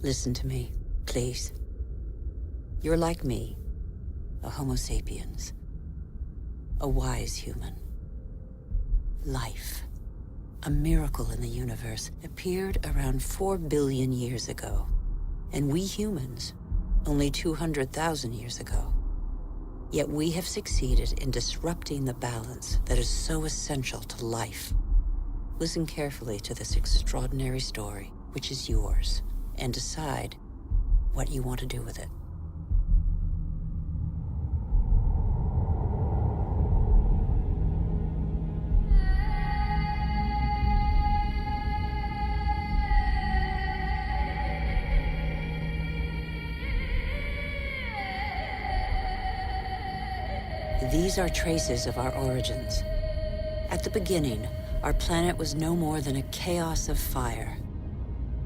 Listen to me, please. You're like me, a Homo sapiens, a wise human. Life, a miracle in the universe, appeared around 4 billion years ago, and we humans, only 200,000 years ago. Yet we have succeeded in disrupting the balance that is so essential to life. Listen carefully to this extraordinary story, which is yours, and decide what you want to do with it. These are traces of our origins. At the beginning, our planet was no more than a chaos of fire.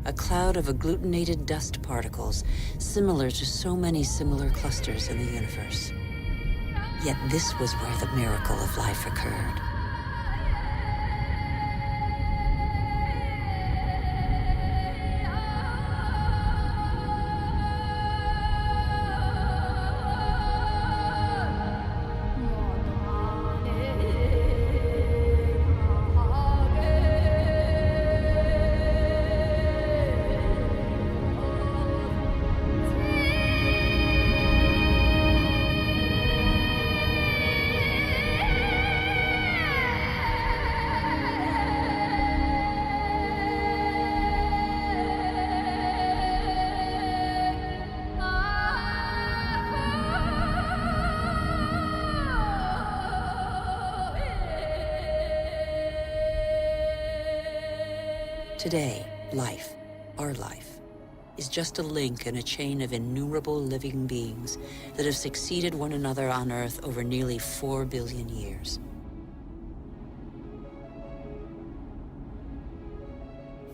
A cloud of agglutinated dust particles, similar to so many similar clusters in the universe. Yet this was where the miracle of life occurred. Today, life, our life, is just a link in a chain of innumerable living beings that have succeeded one another on Earth over nearly 4 billion years.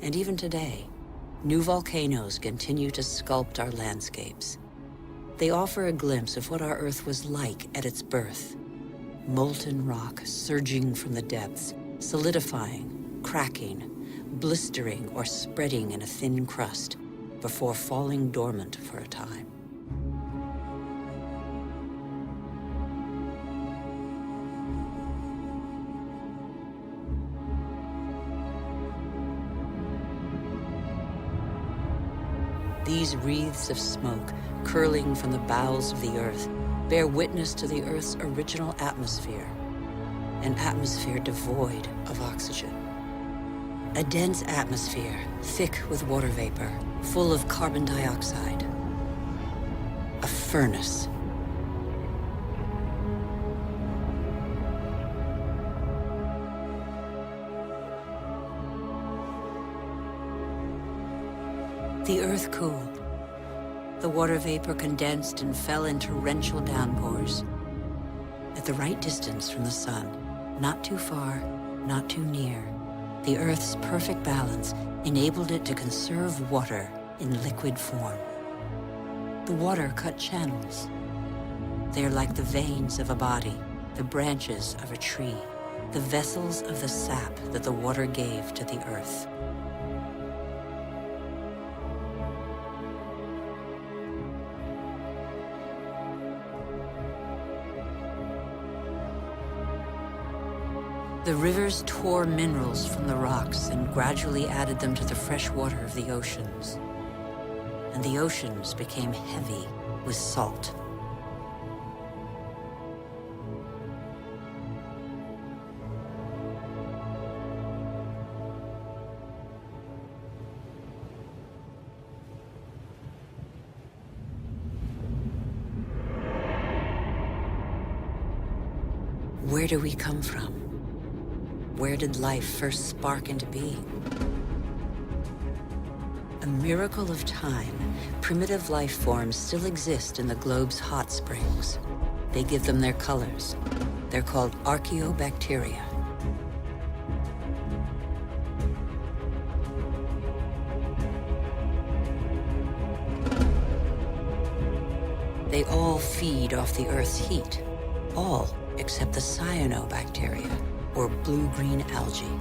And even today, new volcanoes continue to sculpt our landscapes. They offer a glimpse of what our Earth was like at its birth. Molten rock surging from the depths, solidifying, cracking, blistering or spreading in a thin crust before falling dormant for a time. These wreaths of smoke curling from the bowels of the Earth bear witness to the Earth's original atmosphere, an atmosphere devoid of oxygen. A dense atmosphere, thick with water vapor, full of carbon dioxide. A furnace. The Earth cooled. The water vapor condensed and fell in torrential downpours. At the right distance from the sun, not too far, not too near, the Earth's perfect balance enabled it to conserve water in liquid form. The water cut channels. They are like the veins of a body, the branches of a tree, the vessels of the sap that the water gave to the Earth. The rivers tore minerals from the rocks and gradually added them to the fresh water of the oceans. And the oceans became heavy with salt. Where do we come from? Where did life first spark into being? A miracle of time, primitive life forms still exist in the globe's hot springs. They give them their colors. They're called archaeobacteria. They all feed off the Earth's heat. All except the cyanobacteria, or blue-green algae.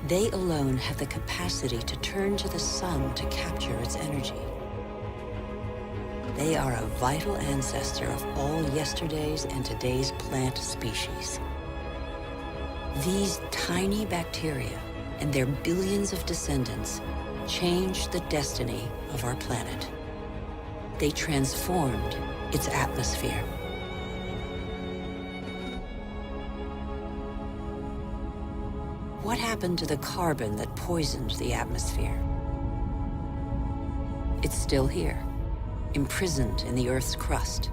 They alone have the capacity to turn to the sun to capture its energy. They are a vital ancestor of all yesterday's and today's plant species. These tiny bacteria and their billions of descendants changed the destiny of our planet. They transformed its atmosphere. What happened to the carbon that poisoned the atmosphere? It's still here, imprisoned in the Earth's crust.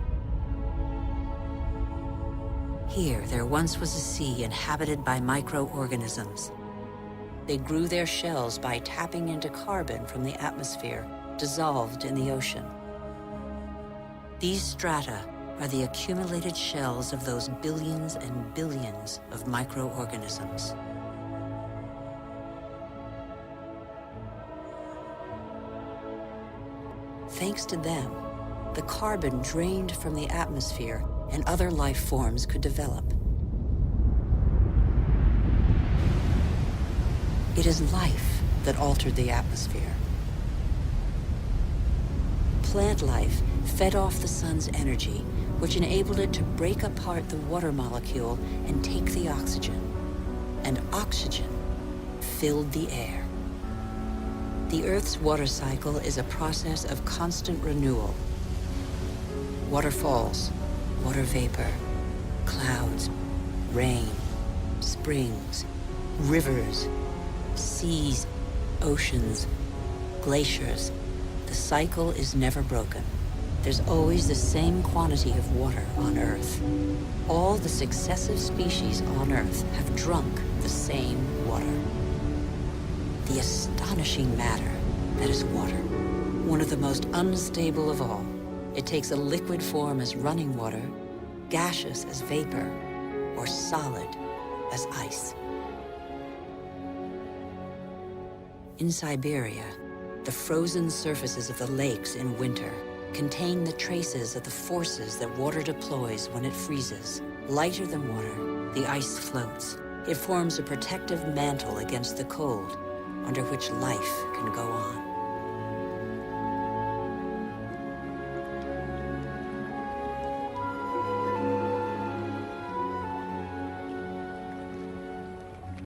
Here, there once was a sea inhabited by microorganisms. They grew their shells by tapping into carbon from the atmosphere, dissolved in the ocean. These strata are the accumulated shells of those billions and billions of microorganisms. Thanks to them, the carbon drained from the atmosphere and other life forms could develop. It is life that altered the atmosphere. Plant life fed off the sun's energy, which enabled it to break apart the water molecule and take the oxygen. And oxygen filled the air. The Earth's water cycle is a process of constant renewal. Waterfalls, water vapor, clouds, rain, springs, rivers, seas, oceans, glaciers. The cycle is never broken. There's always the same quantity of water on Earth. All the successive species on Earth have drunk the same water. The astonishing matter that is water, one of the most unstable of all. It takes a liquid form as running water, gaseous as vapor, or solid as ice. In Siberia, the frozen surfaces of the lakes in winter contain the traces of the forces that water deploys when it freezes. Lighter than water, the ice floats. It forms a protective mantle against the cold, under which life can go on.